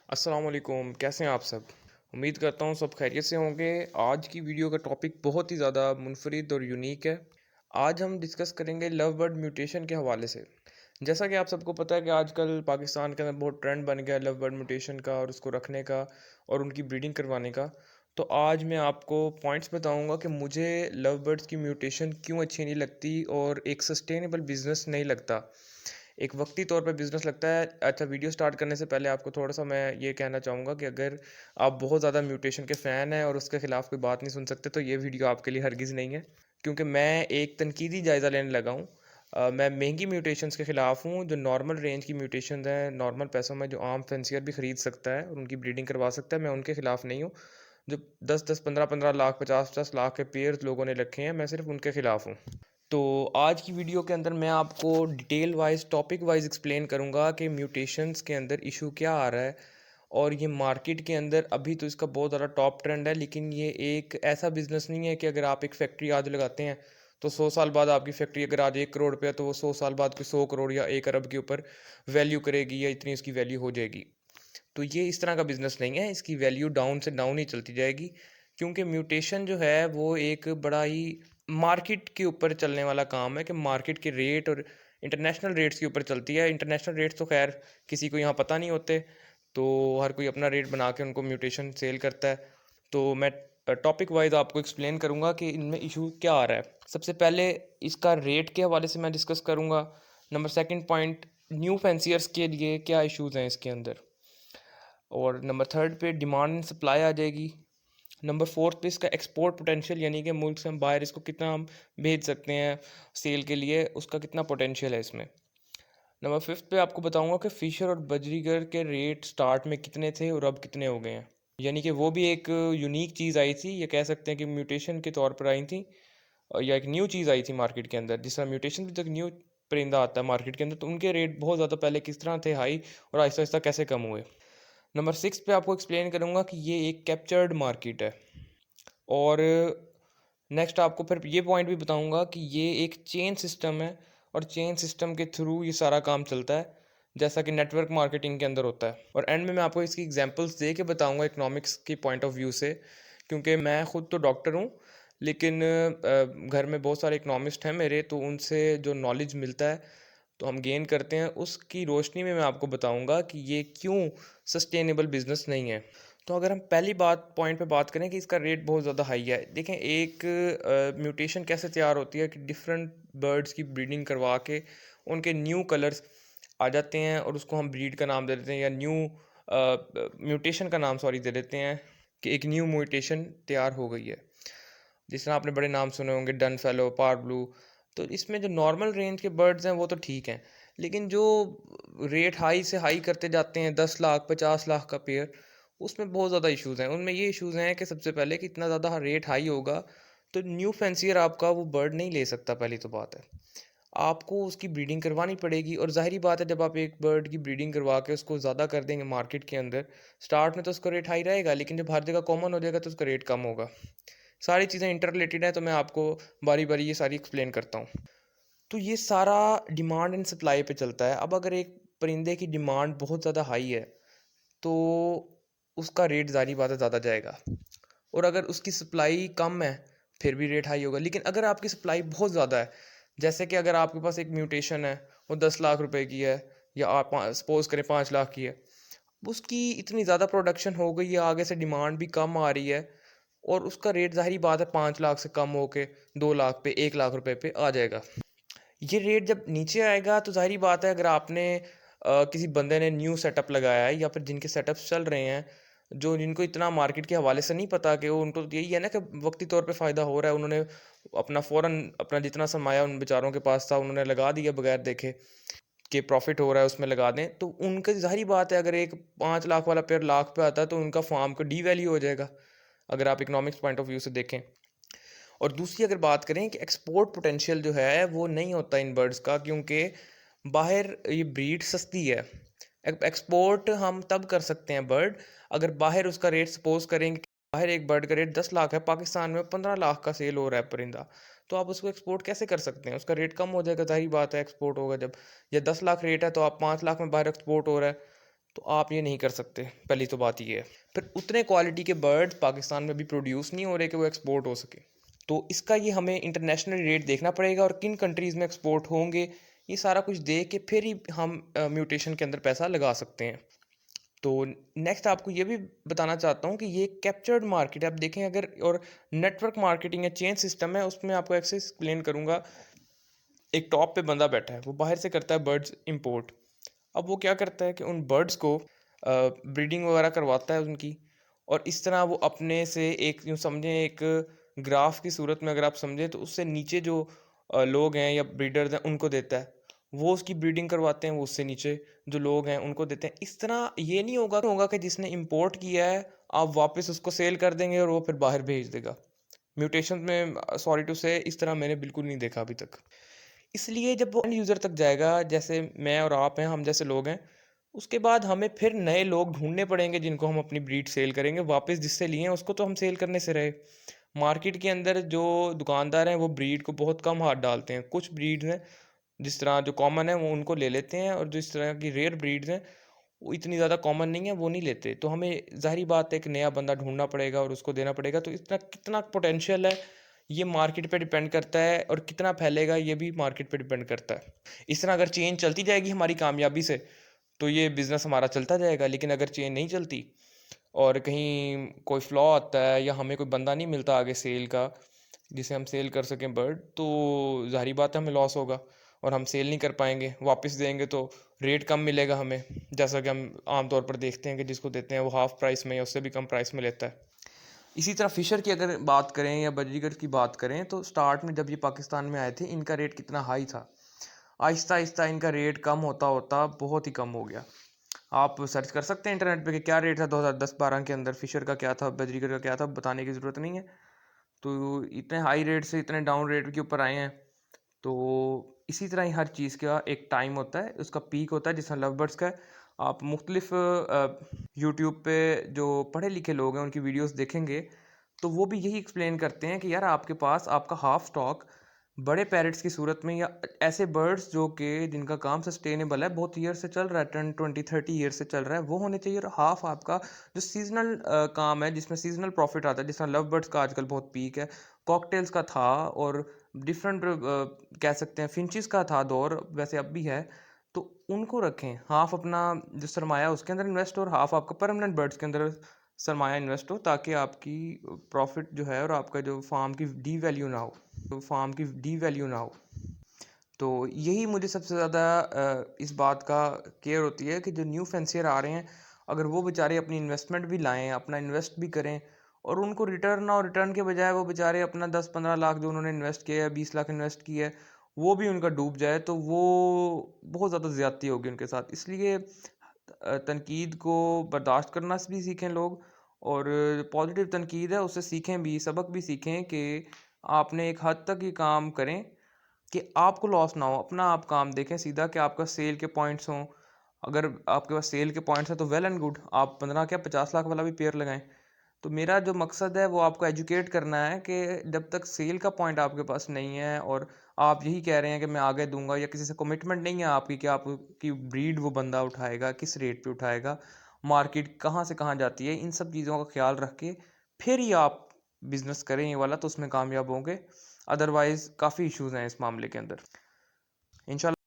अस्सलाम वालेकुम, कैसे हैं आप सब? उम्मीद करता हूँ सब खैरियत से होंगे। आज की वीडियो का टॉपिक बहुत ही ज़्यादा मुनफ़रिद और यूनिक है। आज हम डिस्कस करेंगे लव बर्ड म्यूटेशन के हवाले से। जैसा कि आप सबको पता है कि आजकल पाकिस्तान के अंदर बहुत ट्रेंड बन गया है लव बर्ड म्यूटेशन का और उसको रखने का और उनकी ब्रीडिंग करवाने का। तो आज मैं आपको पॉइंट्स बताऊँगा कि मुझे लव बर्ड्स की म्यूटेशन क्यों अच्छी नहीं लगती और एक सस्टेनेबल बिज़नेस नहीं लगता। एक वक्ती तौर पे बिज़नेस लगता है। अच्छा, वीडियो स्टार्ट करने से पहले आपको थोड़ा-सा मैं ये कहना चाहूँगा कि अगर आप बहुत ज़्यादा म्यूटेशन के फ़ैन हैं और उसके खिलाफ कोई बात नहीं सुन सकते, तो ये वीडियो आपके लिए हरगिज़ नहीं है। क्योंकि मैं एक तनकीदी जायज़ा लेने लगा हूँ। मैं महँगी म्यूटेशंस के खिलाफ हूँ, जो नॉर्मल रेंज की म्यूटेशंस हैं, नॉर्मल पैसों में जो आम फैंसियर भी खरीद सकता है और उनकी ब्रीडिंग करवा सकता है, मैं उनके खिलाफ नहीं हूँ। जो 10-10, 15-15 लाख, 50-50 लाख के पेयर्स लोगों ने रखे हैं, मैं सिर्फ़ उनके खिलाफ हूँ। तो आज की वीडियो के अंदर मैं आपको detail wise topic wise explain करूंगा कि म्यूटेशंस के अंदर इशू क्या आ रहा है। और ये मार्केट के अंदर अभी तो इसका बहुत ज़्यादा टॉप ट्रेंड है, लेकिन ये एक ऐसा बिजनेस नहीं है कि अगर आप एक फैक्ट्री आज लगाते हैं तो 100 साल बाद आपकी फैक्ट्री अगर आज 1 करोड़ रुपये है तो वो 100 साल बाद कोई 100 करोड़ या 1 अरब के ऊपर वैल्यू करेगी या इतनी उसकी वैल्यू हो जाएगी। तो ये इस तरह का बिजनेस नहीं है, इसकी वैल्यू डाउन से डाउन ही चलती जाएगी। क्योंकि म्यूटेशन जो है वो एक बड़ा ही मार्केट के ऊपर चलने वाला काम है कि मार्केट के रेट और इंटरनेशनल रेट्स के ऊपर चलती है। इंटरनेशनल रेट्स तो खैर किसी को यहाँ पता नहीं होते, तो हर कोई अपना रेट बना के उनको म्यूटेशन सेल करता है। तो मैं टॉपिक वाइज आपको एक्सप्लेन करूँगा कि इनमें इशू क्या आ रहा है। सबसे पहले इसका रेट के हवाले से मैं डिस्कस करूँगा। Number second point, new fanciers के लिए क्या इश्यूज़ हैं इसके अंदर। और नंबर थर्ड पे डिमांड एंड सप्लाई आ जाएगी। नंबर फोर्थ पे इसका एक्सपोर्ट पोटेंशियल, यानी कि मुल्क से हम बाहर इसको कितना हम भेज सकते हैं सेल के लिए, उसका कितना पोटेंशियल है इसमें। नंबर फिफ्थ पे आपको बताऊंगा कि फिशर और बजरीगर के रेट स्टार्ट में कितने थे और अब कितने हो गए हैं। यानी कि वो भी एक यूनिक चीज़ आई थी, ये कह सकते हैं कि म्यूटेशन के तौर पर आई थी। या एक न्यू चीज़ आई थी मार्केट के अंदर, जिस तरह म्यूटेशन भी तक न्यू परिंदा आता है मार्केट के अंदर, तो उनके रेट बहुत ज़्यादा पहले किस तरह थे हाई और आहिस्ता आहिस्ता कैसे कम हुए। नंबर सिक्स पे आपको एक्सप्लेन करूँगा कि ये एक कैप्चर्ड मार्केट है। और नेक्स्ट आपको फिर ये पॉइंट भी बताऊँगा कि ये एक चेन सिस्टम है और चेन सिस्टम के थ्रू ये सारा काम चलता है, जैसा कि नेटवर्क मार्केटिंग के अंदर होता है। और एंड में मैं आपको इसकी एग्जांपल्स दे के बताऊँगा इकोनॉमिक्स की पॉइंट ऑफ व्यू से, क्योंकि मैं खुद तो डॉक्टर हूँ, लेकिन घर में बहुत सारे इकोनॉमिस्ट हैं मेरे, तो उनसे जो नॉलेज मिलता है तो हम गेन करते हैं, उसकी रोशनी में मैं आपको बताऊंगा कि ये क्यों सस्टेनेबल बिजनेस नहीं है। तो अगर हम पहली बात पॉइंट पे बात करें कि इसका रेट बहुत ज़्यादा हाई है, देखें एक म्यूटेशन कैसे तैयार होती है कि डिफरेंट बर्ड्स की ब्रीडिंग करवा के उनके न्यू कलर्स आ जाते हैं और उसको हम ब्रीड का नाम दे देते हैं या न्यू म्यूटेशन का नाम सॉरी दे देते हैं कि एक न्यू म्यूटेशन तैयार हो गई है। जिस तरह आपने बड़े नाम सुने होंगे, डन फेलो, पार ब्लू। तो इसमें जो नॉर्मल रेंज के बर्ड्स हैं वो तो ठीक हैं, लेकिन जो रेट हाई से हाई करते जाते हैं 10 लाख 50 लाख का पेयर, उसमें बहुत ज़्यादा इश्यूज़ हैं। उनमें ये इश्यूज़ हैं कि सबसे पहले कि इतना ज़्यादा रेट हाई होगा तो न्यू फैंसियर आपका वो बर्ड नहीं ले सकता, पहली तो बात है। आपको उसकी ब्रीडिंग करवानी पड़ेगी और ज़ाहिर बात है जब आप एक बर्ड की ब्रीडिंग करवा के उसको ज़्यादा कर देंगे मार्केट के अंदर, स्टार्ट में तो उसका रेट हाई रहेगा, लेकिन जब हर जगह कॉमन हो जाएगा तो उसका रेट कम होगा। सारी चीज़ें इंटर रिलेटेड हैं, तो मैं आपको बारी बारी ये सारी एक्सप्लेन करता हूँ। तो ये सारा डिमांड एंड सप्लाई पे चलता है। अब अगर एक परिंदे की डिमांड बहुत ज़्यादा हाई है तो उसका रेट ज़ाहिर बात है ज़्यादा जाएगा, और अगर उसकी सप्लाई कम है फिर भी रेट हाई होगा। लेकिन अगर आपकी सप्लाई बहुत ज़्यादा है, जैसे कि अगर आपके पास एक म्यूटेशन है, वो 10 लाख रुपए की है या आप सपोज करें 5 लाख की है, उसकी इतनी ज़्यादा प्रोडक्शन हो गई है, आगे से डिमांड भी कम आ रही है, और उसका रेट ज़ाहिर बात है 5 लाख से कम होके 2 लाख पे 1 लाख रुपए पे आ जाएगा। ये रेट जब नीचे आएगा तो ज़ाहिर बात है, अगर आपने किसी बंदे ने न्यू सेटअप लगाया है या फिर जिनके सेटअप्स चल रहे हैं, जो जिनको इतना मार्केट के हवाले से नहीं पता, कि वो उनको तो यही है ना कि वक्ती तौर पे फ़ायदा हो रहा है, उन्होंने अपना फ़ौरन अपना जितना सरमाया उन बेचारों के पास था उन्होंने लगा दिया बगैर देखे कि प्रॉफिट हो रहा है उसमें लगा दें, तो उनकी ज़ाहिर बात है अगर एक 5 लाख वाला पेयर लाख पे आता है तो उनका फार्म का डी वैल्यू हो जाएगा, अगर आप इकोनॉमिक्स पॉइंट ऑफ व्यू से देखें। और दूसरी अगर बात करें कि एक्सपोर्ट पोटेंशियल जो है वो नहीं होता इन बर्ड्स का, क्योंकि बाहर ये ब्रीड सस्ती है। एक्सपोर्ट हम तब कर सकते हैं बर्ड अगर बाहर उसका रेट सपोज करेंगे, बाहर एक बर्ड का रेट 10 लाख है, पाकिस्तान में 15 लाख का सेल हो रहा है परिंदा, तो आप उसको एक्सपोर्ट कैसे कर सकते हैं? उसका रेट कम हो जाएगा, जाहिर बात है एक्सपोर्ट होगा जब। या 10 लाख रेट है तो आप 5 लाख में बाहर एक्सपोर्ट हो रहा है, तो आप ये नहीं कर सकते। पहली तो बात ये है। फिर उतने क्वालिटी के बर्ड्स पाकिस्तान में भी प्रोड्यूस नहीं हो रहे कि वो एक्सपोर्ट हो सके। तो इसका ये हमें इंटरनेशनल रेट देखना पड़ेगा और किन कंट्रीज़ में एक्सपोर्ट होंगे, ये सारा कुछ देख के फिर ही हम म्यूटेशन के अंदर पैसा लगा सकते हैं। तो नेक्स्ट आपको ये भी बताना चाहता हूँ कि ये कैप्चर्ड मार्केट है। आप देखें अगर, और नेटवर्क मार्केटिंग या चेन सिस्टम है, उसमें आपको एक्सेस एक्सप्लेन करूँगा। एक टॉप पे बंदा बैठा है, वो बाहर से करता है बर्ड्स इंपोर्ट। अब वो क्या करता है कि उन बर्ड्स को ब्रीडिंग वगैरह करवाता है उनकी, और इस तरह वो अपने से एक, यूँ समझें एक ग्राफ की सूरत में अगर आप समझें, तो उससे नीचे जो लोग हैं या ब्रीडर्स हैं उनको देता है। वो उसकी ब्रीडिंग करवाते हैं, वो उससे नीचे जो लोग हैं उनको देते हैं। इस तरह ये नहीं होगा कि जिसने इंपोर्ट किया है आप वापस उसको सेल कर देंगे और वो फिर बाहर भेज देगा। म्यूटेशन में सॉरी टू से इस तरह मैंने बिल्कुल नहीं देखा अभी तक। इसलिए जब वो एंड यूज़र तक जाएगा, जैसे मैं और आप हैं, हम जैसे लोग हैं, उसके बाद हमें फिर नए लोग ढूंढने पड़ेंगे जिनको हम अपनी ब्रीड सेल करेंगे। वापस जिससे लिए हैं उसको तो हम सेल करने से रहे। मार्केट के अंदर जो दुकानदार हैं वो ब्रीड को बहुत कम हाथ डालते हैं। कुछ ब्रीड्स हैं जिस तरह जो कॉमन है वो उनको ले लेते हैं, और जिस तरह की रेयर ब्रीड्स हैं वो इतनी ज़्यादा कॉमन नहीं है, वो नहीं लेते। तो हमें ज़ाहिरी बात है एक नया बंदा ढूंढना पड़ेगा और उसको देना पड़ेगा। तो इतना कितना पोटेंशियल है ये मार्केट पे डिपेंड करता है, और कितना फैलेगा ये भी मार्केट पे डिपेंड करता है। इस तरह अगर चेन चलती जाएगी हमारी कामयाबी से, तो ये बिज़नेस हमारा चलता जाएगा। लेकिन अगर चेन नहीं चलती और कहीं कोई फ्लॉ आता है या हमें कोई बंदा नहीं मिलता आगे सेल का जिसे हम सेल कर सकें बर्ड, तो ज़ाहिरी बात है हमें लॉस होगा और हम सेल नहीं कर पाएंगे। वापस देंगे तो रेट कम मिलेगा हमें, जैसा कि हम आमतौर पर देखते हैं कि जिसको देते हैं वो हाफ़ प्राइस में या उससे भी कम प्राइस में लेता है। इसी तरह फ़िशर की अगर बात करें या बजीगर की बात करें, तो स्टार्ट में जब ये पाकिस्तान में आए थे इनका रेट कितना हाई था। आहिस्ता आहिस्ता इनका रेट कम होता होता बहुत ही कम हो गया। आप सर्च कर सकते हैं इंटरनेट पे कि क्या रेट था 2010-12 के अंदर, फ़िशर का क्या था, बजीगर का क्या था, बताने की ज़रूरत नहीं है। तो इतने हाई रेट से इतने डाउन रेट के ऊपर आए हैं। तो इसी तरह ही हर चीज़ का एक टाइम होता है, उसका पीक होता है। जिस तरह लव बर्ड्स का है, आप मुख्तलिफ यूट्यूब पे जो पढ़े लिखे लोग हैं उनकी वीडियोस देखेंगे, तो वो भी यही एक्सप्लेन करते हैं कि यार आपके पास आपका हाफ स्टॉक बड़े पैरेट्स की सूरत में, या ऐसे बर्ड्स जो कि जिनका काम सस्टेनेबल है, बहुत ईयर से चल रहा है, 10 20 30 ईयर से चल रहा है, वो होने चाहिए। और हाफ आपका जो सीजनल काम है जिसमें सीजनल प्रॉफिट आता है, जिस तरह लव बर्ड्स का आजकल बहुत पीक है, कॉकटेल्स का था, और डिफरेंट कह सकते हैं फिंचिस का था दौर, वैसे अब भी है। तो उनको रखें, हाफ अपना जो सरमाया उसके अंदर इन्वेस्ट हो और हाफ आपका परमानेंट बर्ड्स के अंदर सरमाया इन्वेस्ट हो, ताकि आपकी प्रॉफिट जो है और आपका जो फार्म की डी वैल्यू ना हो, तो यही मुझे सबसे ज़्यादा इस बात का केयर होती है कि जो न्यू फैंसियर आ रहे हैं, अगर वो बेचारे अपनी इन्वेस्टमेंट भी लाएं, अपना इन्वेस्ट भी करें, और उनको रिटर्न ना हो, रिटर्न के बजाय वो बेचारे अपना 10 15 लाख जो उन्होंने इन्वेस्ट किया है, 20 लाख इन्वेस्ट किया है, वो भी उनका डूब जाए, तो वो बहुत ज़्यादा ज़्यादती होगी उनके साथ। इसलिए तनकीद को बर्दाश्त करना भी सीखें लोग, और पॉजिटिव तनकीद है उससे सीखें भी, सबक भी सीखें कि आपने एक हद तक ये काम करें कि आपको लॉस ना हो। अपना आप काम देखें सीधा कि आपका सेल के पॉइंट्स हों। अगर आपके पास सेल के पॉइंट्स हैं तो वेल एंड गुड, आप 15 क्या 50 लाख वाला भी पेयर लगाएं। तो मेरा जो मकसद है वो आपको एजुकेट करना है कि जब तक सेल का पॉइंट आपके पास नहीं है और आप यही कह रहे हैं कि मैं आगे दूंगा, या किसी से कमिटमेंट नहीं है आपकी कि आपकी ब्रीड वो बंदा उठाएगा, किस रेट पे उठाएगा, मार्केट कहाँ से कहाँ जाती है, इन सब चीज़ों का ख्याल रख के फिर ही आप बिज़नेस करें ये वाला, तो उसमें कामयाब होंगे। अदरवाइज़ काफ़ी इश्यूज़ हैं इस मामले के अंदर। इंशाल्लाह